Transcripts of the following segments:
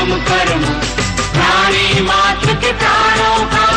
काम कर्म प्राणी मात्र के प्राणों का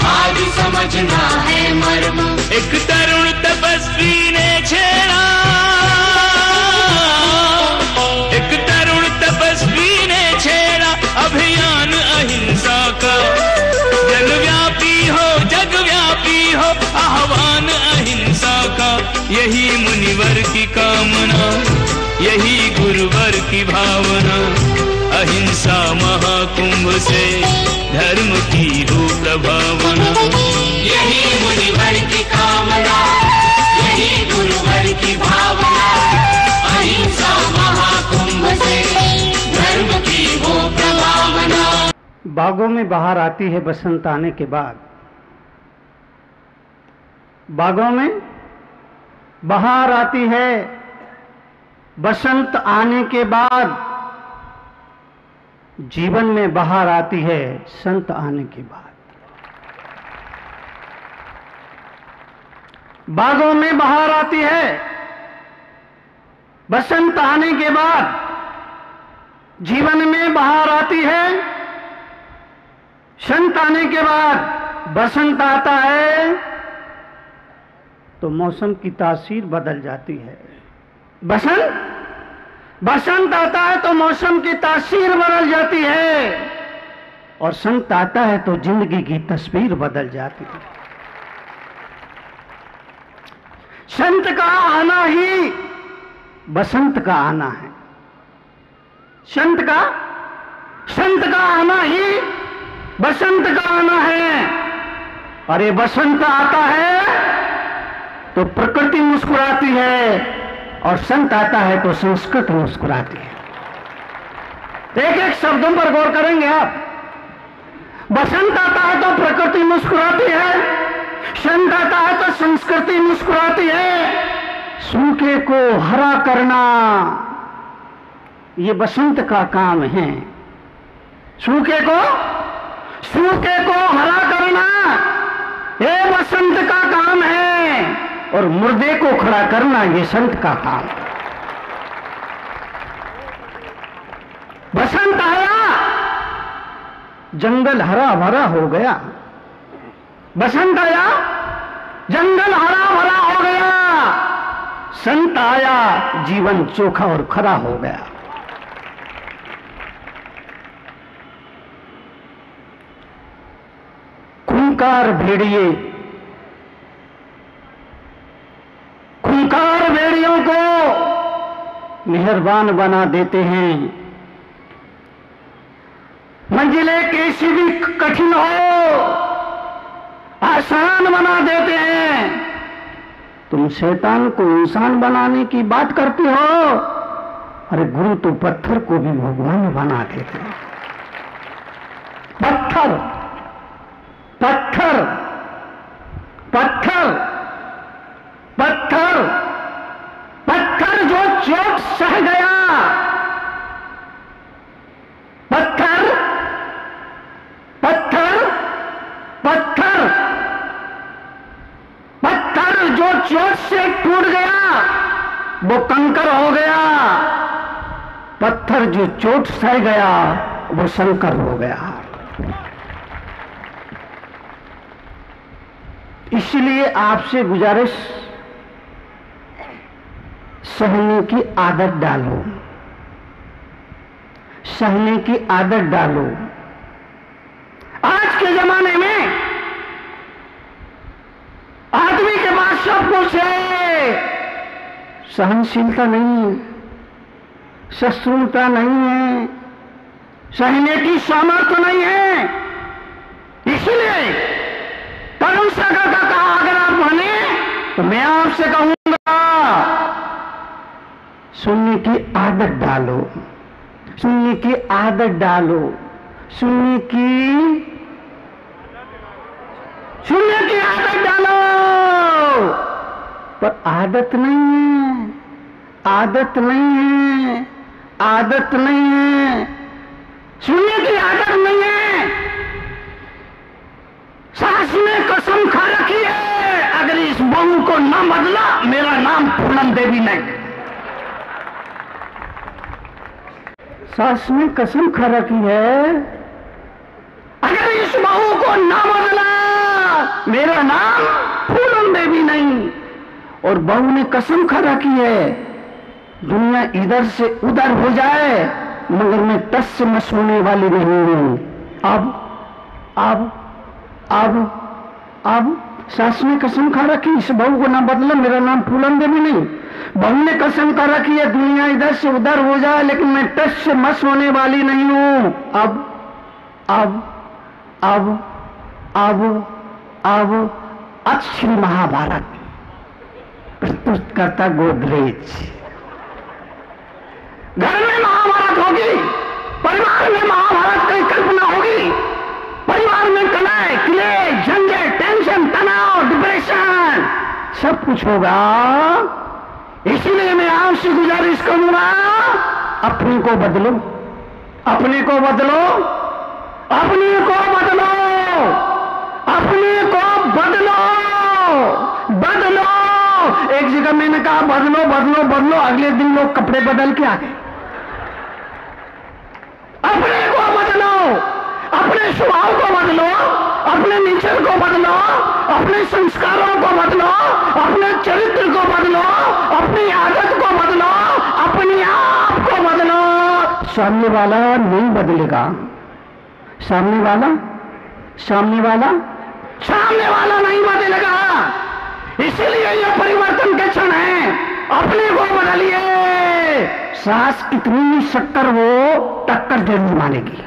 आज समझना है मर्म। एक तरुण तपस्वी ने छेड़ा, एक तरुण तपस्वी ने छेड़ा अभियान अहिंसा का। जगव्यापी हो जगव्यापी हो आह्वान अहिंसा का। यही मुनिवर की कामना, यही गुरुवर की भावना। अहिंसा महाकुंभ से धर्म की हो प्रभावना। यही मुनिवर की कामना, यही गुरुवर की भावना। अहिंसा महाकुंभ से धर्म की हो प्रभावना। बागों में बहार आती है बसंत आने के बाद। बागों में बहार आती है बसंत आने के बाद। जीवन में बहार आती है संत आने के बाद। बागों में बहार आती है बसंत आने के बाद। जीवन में बहार आती है संत आने के बाद। बसंत आता है तो मौसम की तासीर बदल जाती है। बसंत आता है तो मौसम की तासीर बदल जाती है, और संत आता है तो जिंदगी की तस्वीर बदल जाती है। संत का आना ही बसंत का आना है। संत का आना ही बसंत का आना है। और ये बसंत आता है तो प्रकृति मुस्कुराती है, और संत आता है तो संस्कृति मुस्कुराती है। एक एक शब्दों पर गौर करेंगे आप। बसंत आता है तो प्रकृति मुस्कुराती है, संत आता है तो संस्कृति मुस्कुराती है। सूखे को हरा करना ये बसंत का काम है। सूखे को हरा करना ये बसंत का काम है, और मुर्दे को खड़ा करना ये संत का काम। बसंत आया, जंगल हरा भरा हो गया। बसंत आया, जंगल हरा भरा हो गया। संत आया, जीवन चोखा और खरा हो गया। खूंखार भेड़ियों को मेहरबान बना देते हैं। मंजिलें कैसी भी कठिन हो आसान बना देते हैं। तुम शैतान को इंसान बनाने की बात करती हो, अरे गुरु तो पत्थर को भी भगवान बना देते हैं। पत्थर पत्थर पत्थर पत्थर पत्थर जो चोट सह गया, पत्थर पत्थर पत्थर पत्थर जो चोट से टूट गया वो कंकर हो गया। पत्थर जो चोट सह गया वो शंकर हो गया। इसलिए आपसे गुजारिश, सहने की आदत डालो, सहने की आदत डालो। आज के जमाने में आदमी के पास सब कुछ है, सहनशीलता नहीं है, सहिष्णुता नहीं है, सहने की सामर्थ्य नहीं है। इसलिए तरुण सागर का कहा अगर आप माने तो मैं आपसे कहूंगा सुनने की आदत डालो, सुनने की आदत डालो, सुनने की आदत डालो। पर आदत नहीं है, आदत नहीं है, आदत नहीं है, सुनने की आदत नहीं है। सास ने कसम खा रखी है, अगर इस बहू को न बदला मेरा नाम पूनम देवी नहीं। सास ने कसम खा रखी है, अगर इस बहू को ना बदला मेरा नाम फूलन देवी नहीं। और बहू ने कसम खा रखी है, दुनिया इधर से उधर हो जाए मगर मैं टस से मस होने वाली नहीं हूं। अब सास ने कसम खा रखी, इस बहू को ना बदला मेरा नाम फूलन देवी नहीं। बहू ने कसम खा रखी है, दुनिया इधर से उधर हो जाए लेकिन मैं टच से मस होने वाली नहीं हूं। अब अच्छी महाभारत प्रस्तुत करता गोदरेज। घर में महाभारत होगी, परिवार में महाभारत की कल्पना होगी, परिवार में कलह, क्लेश, झंझट, टेंशन, तनाव, डिप्रेशन सब कुछ होगा। इसीलिए मैं आपसे गुजारिश करूंगा, अपने को बदलो, अपने को बदलो, अपने को बदलो, अपने को बदलो, बदलो। एक जगह मैंने कहा बदलो बदलो बदलो, अगले दिन लोग कपड़े बदल के आ गए। अपने को बदलो, अपने स्वभाव को बदलो, अपने नेचर को बदलो, अपने संस्कारों को बदलो, अपने चरित्र को बदलो, अपनी आदत को बदलो, अपने आप को बदलो। सामने वाला नहीं बदलेगा, सामने वाला नहीं बदलेगा। इसलिए यह परिवर्तन के क्षण है, अपने को बदलिए। सास कितनी भी शक्कर हो टक्कर जरूर मारेगी।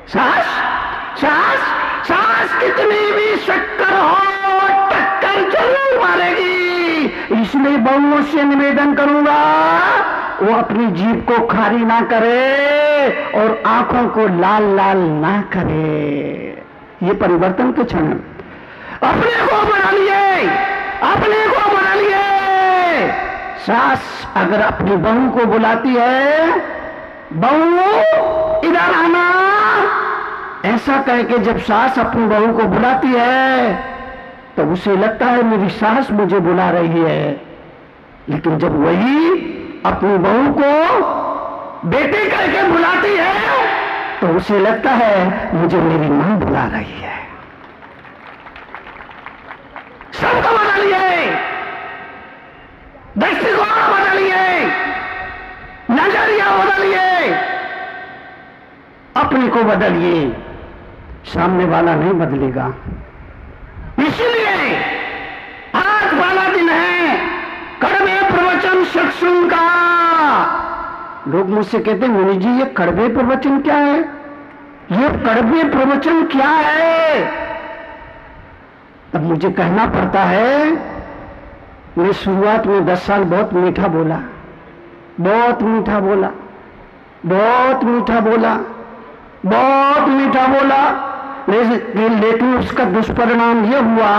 सास कितनी भी शक्कर हो टक्कर जरूर मारेगी। इसलिए बहुओं से निवेदन करूंगा, वो अपनी जीभ को खारी ना करे और आंखों को लाल लाल ना करे। ये परिवर्तन के क्षण है। अपने को बदलिए, अपने को बदलिए। सास अगर अपनी बहू को बुलाती है, बहू इधर आना, ऐसा कह के जब सास अपनी बहू को बुलाती है तो उसे लगता है मेरी सास मुझे बुला रही है। लेकिन जब वही अपनी बहू को बेटे कह के बुलाती है तो उसे लगता है मुझे मेरी मां बुला रही है। शब्द बदलिए, दृष्टिकोण बदलिए, नजरिया बदलिए, अपने को बदलिए। सामने वाला नहीं बदलेगा। इसलिए आज वाला दिन है कड़वे प्रवचन सत्संग का। लोग मुझसे कहते हैं मुनि जी ये कड़वे प्रवचन क्या है, ये कड़वे प्रवचन क्या है। तब मुझे कहना पड़ता है, मैं शुरुआत में 10 साल बहुत मीठा बोला, बहुत मीठा बोला, बहुत मीठा बोला, बहुत मीठा बोला, लेकिन उसका दुष्परिणाम यह हुआ,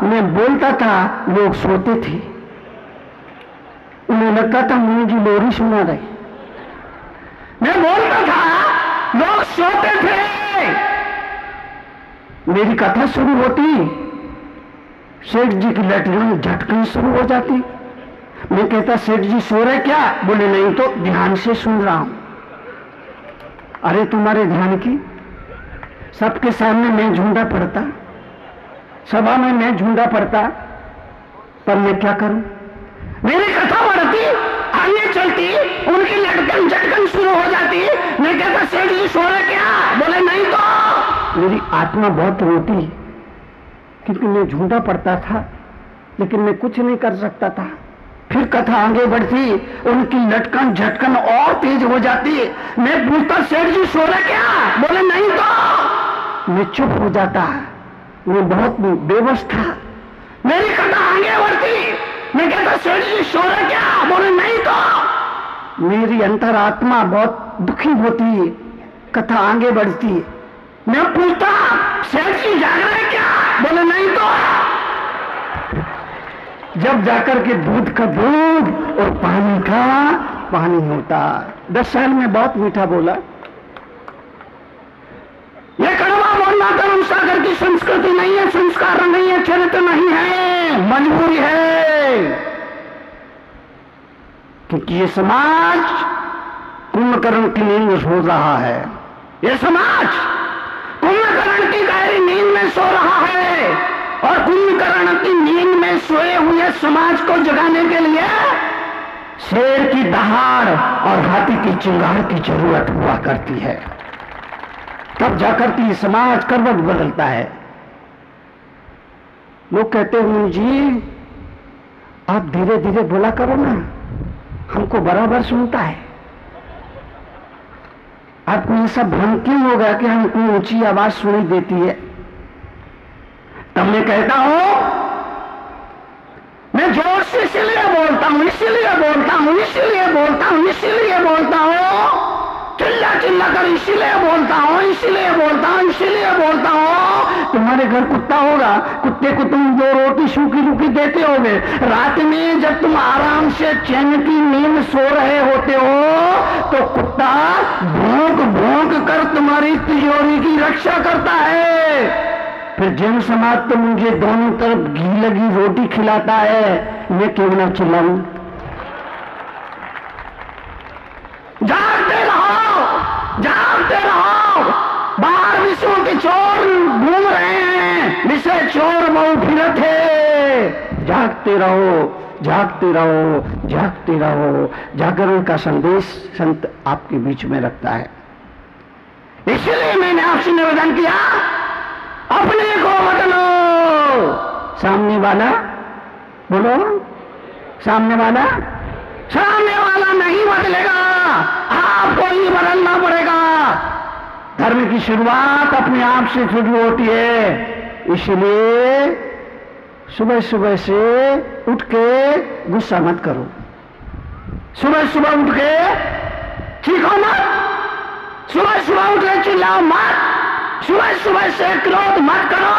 मैं बोलता था लोग सोते थे, उन्हें लगता था मुनि जी लोरी सुना रहे। मैं बोलता था लोग सोते थे। मेरी कथा शुरू होती, सेठ जी की लैट्रिन झटकन शुरू हो जाती। मैं कहता सेठ जी सो रहे क्या? बोले नहीं तो ध्यान से सुन रहा हूं। अरे तुम्हारे ध्यान की, सबके सामने मैं झूंडा पड़ता, सभा में मैं झूंडा पड़ता, पर मैं क्या करूं? मेरी कथा बढ़ती, आगे चलती, उनकी लटकन झटकन शुरू हो जाती। मैं कहता सेठ जी सो रहे क्या? बोले नहीं तो। मेरी आत्मा बहुत रोती, क्योंकि मैं झूठा पड़ता था, लेकिन मैं कुछ नहीं कर सकता था। फिर कथा आगे बढ़ती, उनकी लटकन झटकन और तेज हो जाती। मैं पूछता सेठ जी सो रहे क्या? बोले नहीं तो। मैं चुप हो जाता, मैं बहुत बेबस था। मेरी कथा आगे बढ़ती, मैं कहता सेठ जी सो रहे क्या? बोले नहीं तो। मेरी अंतरात्मा बहुत दुखी होती, कथा आगे बढ़ती। मैं पूछता सेठ जी जाग रहे क्या? बोले नहीं तो। जब जाकर के दूध का दूध और पानी का पानी होता। 10 साल में बहुत मीठा बोला। ये कड़वा बोलना धर्म सागर की संस्कृति नहीं है, संस्कार नहीं है, चरित्र नहीं है, मजबूरी है। क्योंकि ये समाज कुंभकर्ण की नींद में सो रहा है। ये समाज कुंभकर्ण की गहरी नींद में सो रहा है और कुंभकर्ण की नींद में सोए हुए समाज को जगाने के लिए शेर की दहाड़ और हाथी की चिंगाड़ की जरूरत हुआ करती है। तब जाकर के समाज करवट बदलता है। लोग कहते हैं मुनि जी आप धीरे धीरे बोला करो ना, हमको बराबर सुनता है। आपको ये सब भ्रम क्यों होगा कि हमको ऊंची आवाज सुनाई देती है? तब मैं कहता हूं मैं जोर से इसीलिए बोलता हूं, इसीलिए बोलता हूं, इसीलिए बोलता हूं, इसीलिए बोलता हूं, चिल्ला चिल्ला कर इसीलिए बोलता हूं, इसीलिए बोलता हूं, इसीलिए बोलता हूं। तुम्हारे घर कुत्ता होगा, कुत्ते को तुम 2 रोटी सूखी रूखी देते होगे। रात में जब तुम आराम से चैन की नींद सो रहे होते हो तो कुत्ता भौंक भौंक कर तुम्हारी तिजोरी की रक्षा करता है। फिर जैन समाज तो मुझे दोनों तरफ घी लगी रोटी खिलाता है, मैं क्यों ना चिल्लाऊं? जागते रहो, जागते रहो। बाहर विश्व के चोर घूम रहे हैं, विषय चोर बहु फिरत है। जागते रहो, जागते रहो, जागते रहो। जागरण का संदेश संत आपके बीच में रखता है। इसलिए मैंने आपसे निवेदन किया अपने को बदलो। सामने वाला बोलो, सामने वाला नहीं बदलेगा, आपको ही बदलना पड़ेगा। धर्म की शुरुआत अपने आप से शुरू होती है। इसलिए सुबह सुबह से उठ के गुस्सा मत करो, सुबह सुबह उठ के चीखो मत, सुबह सुबह उठ के चिल्लाओ मत, सुबह सुबह से क्रोध मत करो,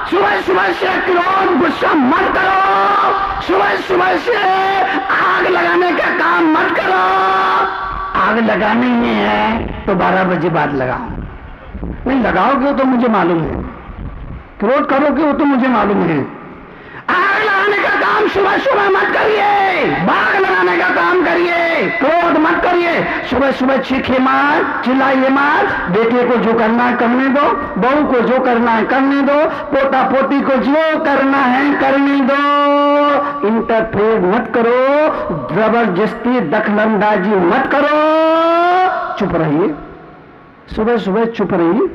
सुबह सुबह से क्रोध गुस्सा मत करो, सुबह सुबह से आग लगाने का काम मत करो। आग लगानी ही है तो 12 बजे बाद लगाओ, नहीं लगाओगे तो मुझे मालूम है, क्रोध करोगे वो तो मुझे मालूम है। आग लगाने का काम सुबह सुबह मत करिए, बाग लगाने का काम करिए, क्रोध मत करिए। सुबह सुबह चीखे मत, चिल्लाइए मत। बेटे को जो करना है करने दो, बहू को जो करना है करने दो, पोता पोती को जो करना है करने दो। इंटरफेयर मत करो, जबरदस्ती दखलंदाजी मत करो। चुप रहिए, सुबह सुबह चुप रहिए,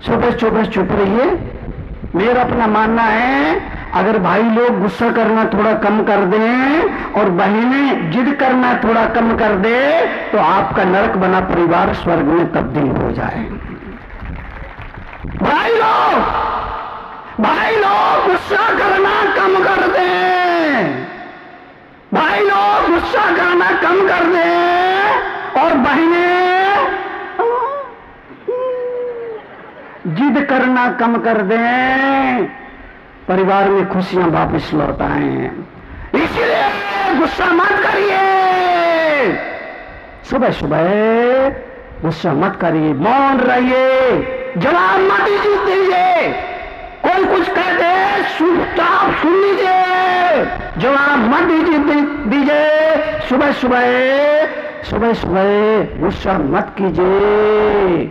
सुबह सुबह चुप रहिए। मेरा अपना मानना है अगर भाई लोग गुस्सा करना थोड़ा कम कर दें और बहनें जिद करना थोड़ा कम कर दे तो आपका नरक बना परिवार स्वर्ग में तब्दील हो जाए। भाई लोग गुस्सा करना कम कर दें, भाई लोग गुस्सा करना कम कर दें और बहनें जिद करना कम कर दें, परिवार में खुशियां वापस लौट आए। इसलिए गुस्सा मत करिए, सुबह सुबह गुस्सा मत करिए, मौन रहिए, जवाब मत दीजिए। कोई कुछ कह दे चुपचाप सुन लीजिए, जवाब मत दीजिए। सुबह सुबह गुस्सा मत कीजिए।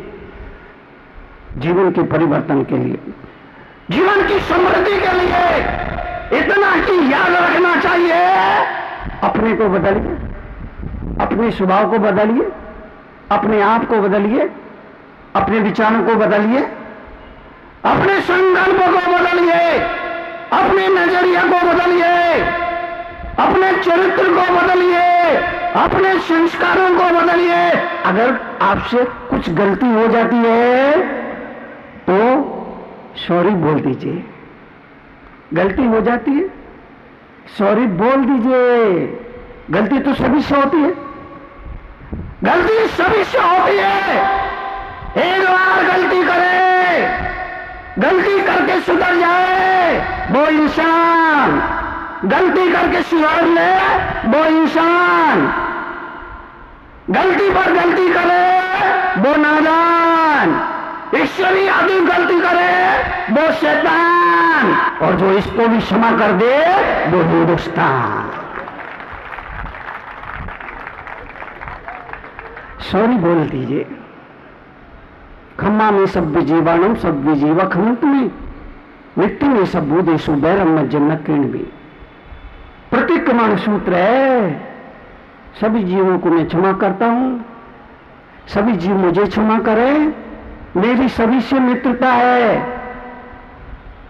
जीवन के परिवर्तन के लिए, जीवन की समृद्धि के लिए इतना ही याद रखना चाहिए, अपने को बदलिए, अपने स्वभाव को बदलिए, अपने आप को बदलिए, अपने विचारों को बदलिए, अपने संकल्पों को बदलिए, अपने नजरिया को बदलिए, अपने चरित्र को बदलिए, अपने संस्कारों को बदलिए। अगर आपसे कुछ गलती हो जाती है तो सॉरी बोल दीजिए। गलती हो जाती है सॉरी बोल दीजिए। गलती तो सभी से होती है, गलती सभी से होती है। एक बार गलती करे, गलती करके सुधर जाए वो इंसान, गलती करके सुधर ले वो इंसान, गलती पर गलती करे वो नादान, ईश्वरी आदि गलती करे वो शैतान, और जो इसको भी क्षमा कर दे वो हिंदुस्तान। सॉरी बोल दीजिए। खम्मा में सब जीवाणु सब जीवक में मिट्टी में सब भूदेशु बैरम मज्जन भी प्रतिक्रमण सूत्र है। सभी जीवों को मैं क्षमा करता हूं, सभी जीव मुझे क्षमा करे। मेरी सभी से मित्रता है,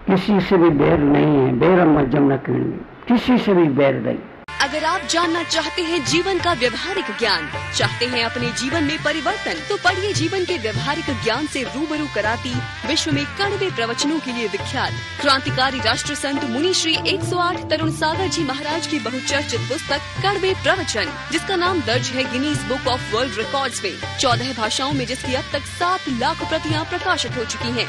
किसी से भी बैर नहीं है। बैरम मज्जन भी किसी से भी बैर नहीं। अगर आप जानना चाहते हैं जीवन का व्यवहारिक ज्ञान, चाहते हैं अपने जीवन में परिवर्तन, तो पढ़िए जीवन के व्यवहारिक ज्ञान से रूबरू कराती विश्व में कड़वे प्रवचनों के लिए विख्यात क्रांतिकारी राष्ट्र संत मुनि श्री 108 तरुण सागर जी महाराज की बहुचर्चित पुस्तक कड़वे प्रवचन, जिसका नाम दर्ज है Guinness book of world records में, 14 भाषाओं में, जिसकी अब तक 7 लाख प्रतियां प्रकाशित हो चुकी हैं।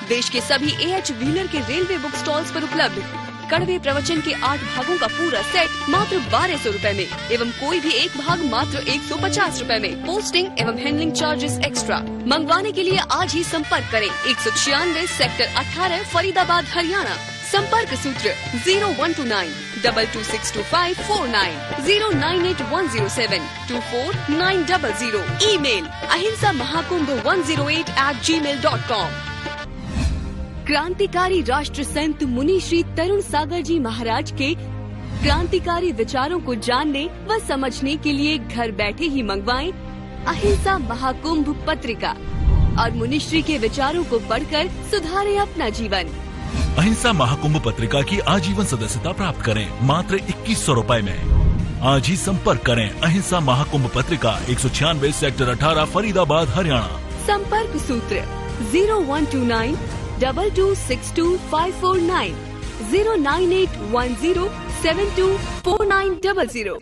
देश के सभी AH व्हीलर के रेलवे बुक स्टॉल्स पर उपलब्ध कड़वे प्रवचन के 8 भागों का पूरा सेट मात्र 1200 रुपए में एवं कोई भी एक भाग मात्र 150 रुपए में। पोस्टिंग एवं हैंडलिंग चार्जेस एक्स्ट्रा। मंगवाने के लिए आज ही संपर्क करें 196 सेक्टर 18 फरीदाबाद हरियाणा। संपर्क सूत्र 0129 226254 098 107 ईमेल ahimsamahakubh108@gmail.com। क्रांतिकारी राष्ट्र संत मुनि श्री तरुण सागर जी महाराज के क्रांतिकारी विचारों को जानने व समझने के लिए घर बैठे ही मंगवाएं अहिंसा महाकुंभ पत्रिका और मुनिश्री के विचारों को पढ़कर सुधारें अपना जीवन। अहिंसा महाकुंभ पत्रिका की आजीवन सदस्यता प्राप्त करें मात्र 2100 रुपए में। आज ही संपर्क करें अहिंसा महाकुंभ पत्रिका 196 सेक्टर 18 फरीदाबाद हरियाणा। संपर्क सूत्र 0129 226254 09810724900।